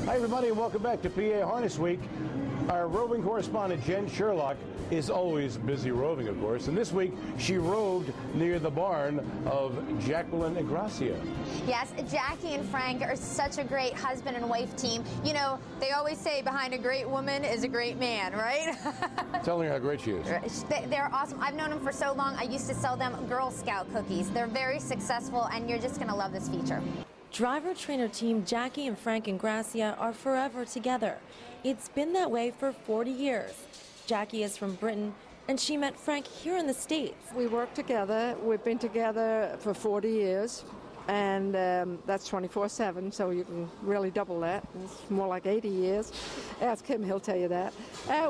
Hi, everybody, and welcome back to PA Harness Week. Our roving correspondent, Jen Sherlock, is always busy roving, of course, and this week she roved near the barn of Jacqueline and Gracia. Yes, Jackie and Frank are such a great husband and wife team. You know, they always say behind a great woman is a great man, right? Tell her how great she is. They're awesome. I've known them for so long. I used to sell them Girl Scout cookies. They're very successful, and you're just going to love this feature. Driver-trainer team Jackie and Frank Ingrassia are forever together. It's been that way for 40 years. Jackie is from Britain, and she met Frank here in the States. We work together. We've been together for 40 years, and that's 24/7, so you can really double that. It's more like 80 years. Ask him, he'll tell you that.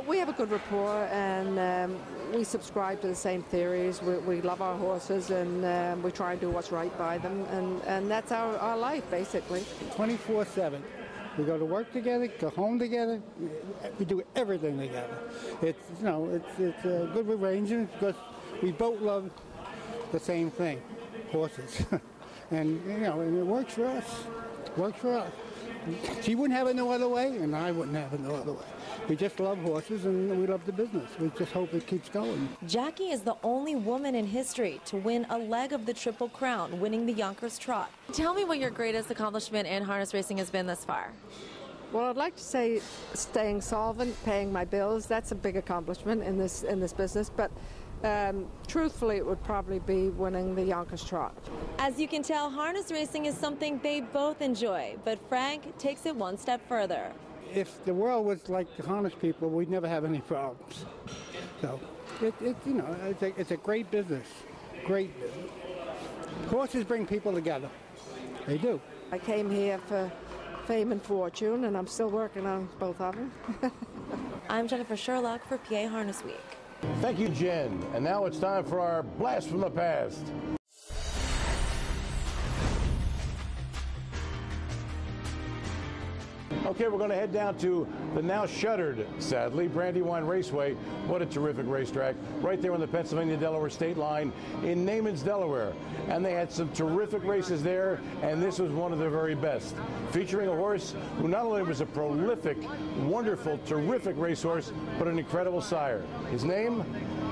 We have a good rapport, and we subscribe to the same theories. We love our horses, and we try and do what's right by them, and that's our life, basically. 24/7. We go to work together, go home together. We do everything together. It's, you know, it's a good arrangement because we both love the same thing, horses. And, you know, and it works for us. Works for us. She wouldn't have it no other way, and I wouldn't have it no other way. We just love horses, and we love the business. We just hope it keeps going. Jackie is the only woman in history to win a leg of the Triple Crown, winning the Yonkers Trot. Tell me what your greatest accomplishment in harness racing has been thus far. Well, I'd like to say staying solvent, paying my bills. That's a big accomplishment in this business, but truthfully, it would probably be winning the Yonkers Trot. As you can tell, harness racing is something they both enjoy, but Frank takes it one step further. If the world was like the harness people, we'd never have any problems. So, you know, it's a great business. Great business. Horses bring people together. They do. I came here for fame and fortune, and I'm still working on both of them. I'm Jennifer Sherlock for PA Harness Week. Thank you, Jen. And now it's time for our Blast from the Past. Okay, we're going to head down to the now shuttered, sadly, Brandywine Raceway. What a terrific racetrack, right there on the Pennsylvania-Delaware state line in Namens, Delaware. And they had some terrific races there, and this was one of the very best, featuring a horse who not only was a prolific, wonderful, terrific racehorse, but an incredible sire. His name,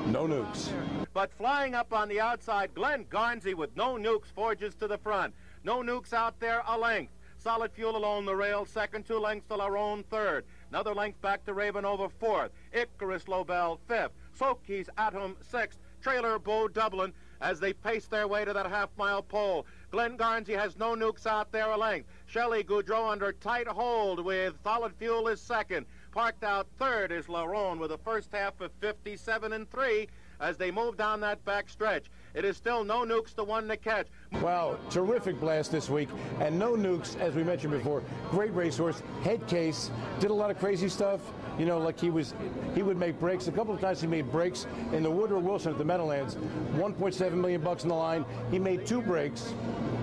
No Nukes. But flying up on the outside, Glenn Garnsey with No Nukes forges to the front. No Nukes out there a length. Solid Fuel along the rail, second, 2 lengths to Larone, third. Another length back to Raven over, fourth. Icarus Lobel, fifth. Soki's Atom, sixth. Trailer Beau Dublin as they pace their way to that half-mile pole. Glenn Garnsey has No Nukes out there a length. Shelley Goudreau under tight hold with Solid Fuel is second. Parked out third is Larone with a first half of 57-3 as they move down that back stretch. It is still No Nukes the one to catch. Wow, terrific blast this week. And No Nukes, as we mentioned before, great racehorse, head case, did a lot of crazy stuff. You know, like he would make breaks. A couple of times he made breaks in the Woodrow Wilson at the Meadowlands. $1.7 million on the line. He made 2 breaks,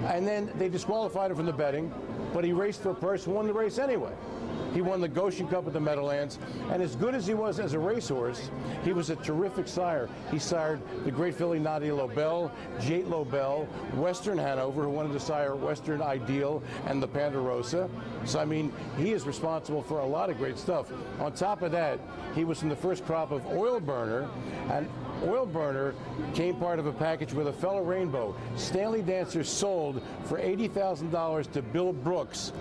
and then they disqualified him from the betting, but he raced for a purse, won the race anyway. He won the Goshen Cup at the Meadowlands, and as good as he was as a racehorse, he was a terrific sire. He sired the great filly Nadia Lobel, Jate Lobel, Western Hanover, who wanted to sire Western Ideal, and the Ponderosa. So, I mean, he is responsible for a lot of great stuff. On top of that, he was from the first crop of Oil Burner, and Oil Burner came part of a package with a fellow Rainbow. Stanley Dancer sold for $80,000 to Bill Brooks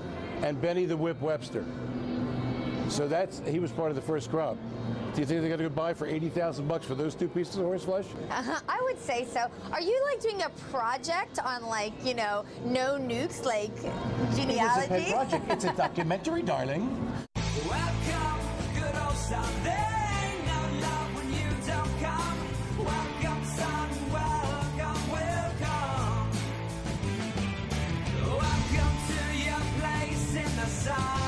and Benny the Whip Webster. So he was part of the first crop. Do you think they got a good buy for $80,000 for those 2 pieces of horse flesh? I would say so. Are you like doing a project on, like, you know, No Nukes, like genealogy? It is a pet project. It's a documentary, darling. Welcome, Goodall someday. No love when you don't come. Welcome, son. Welcome, welcome. Welcome to your place in the sun.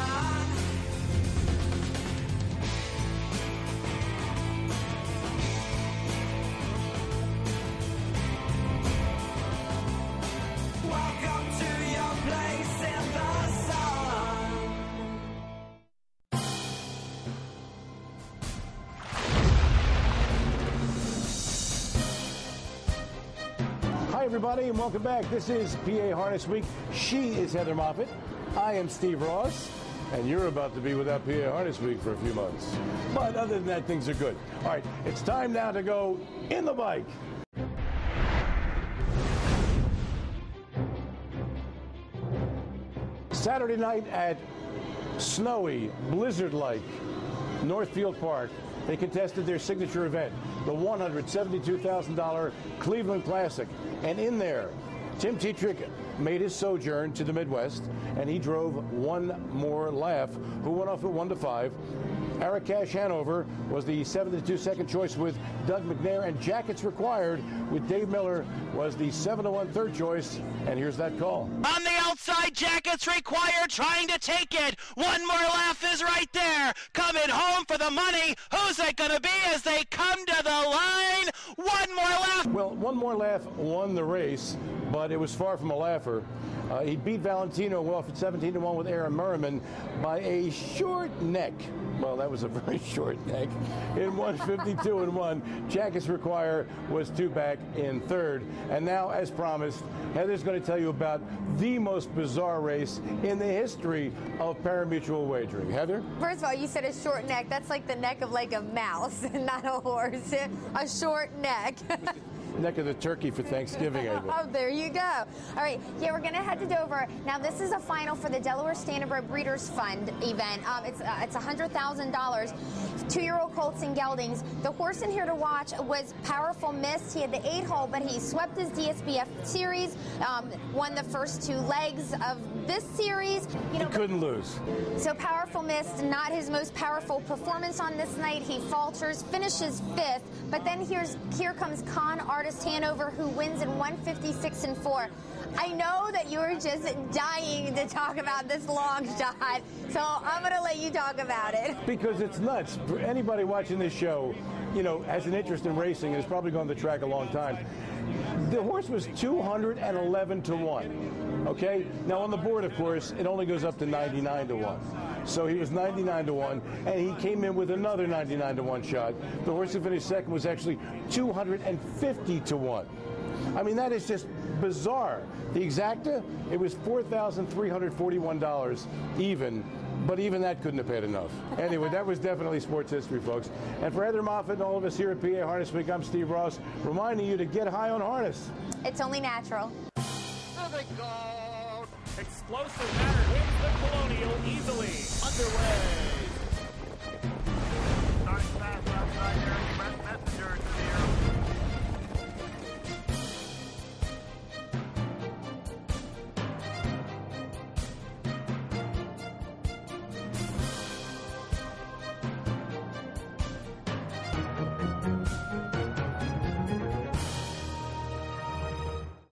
Hi, everybody, and welcome back. This is PA Harness Week. She is Heather Moffett. I am Steve Ross. and you're about to be without PA Harness Week for a few months. But other than that, things are good. All right, it's time now to go in the bike. Saturday night at snowy, blizzard-like Northfield Park, they contested their signature event, the $172,000 Cleveland Classic. And in there, Tim Tetrick made his sojourn to the Midwest, and he drove One More Laugh, who went off at 1-5. Harrah Hanover was the 7-2 second choice with Doug McNair, and Jackets Required with Dave Miller was the 7-1 third choice. And here's that call. On the outside, Jackets Required trying to take it. One More Laugh is right there. Coming home for the money. Who's it going to be as they come to the line? One More Laugh. Well, One More Laugh won the race, but it was far from a laugher. He beat Valentino off at 17-1 with Aaron Merriman by a short neck. Well, that was a very short neck. In 152-1, Jackets Require was 2 back in third. And now, as promised, Heather's going to tell you about the most bizarre race in the history of parimutuel wagering. Heather? First of all, you said a short neck. That's like the neck of like a mouse, not a horse. A short neck. Neck of the turkey for Thanksgiving, I think. Oh, there you go. All right, yeah, we're going to head to Dover. Now, this is a final for the Delaware Standardbred Breeders' Fund event. It's $100,000. 2-year-old colts and geldings. The horse in here to watch was Powerful Mist. He had the 8-hole, but he swept his DSBF series, won the first 2 legs of this series. You know, he couldn't lose. So Powerful Mist, not his most powerful performance on this night. He falters, finishes 5th, but then here comes Conartist Hanover, who wins in 156-4. I know that you were just dying to talk about this long shot, so I'm going to let you talk about it. Because it's nuts. For anybody watching this show, you know, has an interest in racing and has probably gone the track a long time. The horse was 211-1. Okay? Now on the board, of course, it only goes up to 99-1. So he was 99-1, and he came in with another 99-1 shot. The horse who finished second was actually 250-1. I mean, that is just bizarre. The exacta, it was $4,341 even, but even that couldn't have paid enough. Anyway, that was definitely sports history, folks. And for Heather Moffat and all of us here at PA Harness Week, I'm Steve Ross, reminding you to get high on harness. It's only natural. Explosive Matter wins the Colonial easily. Underway. Starts fast outside there.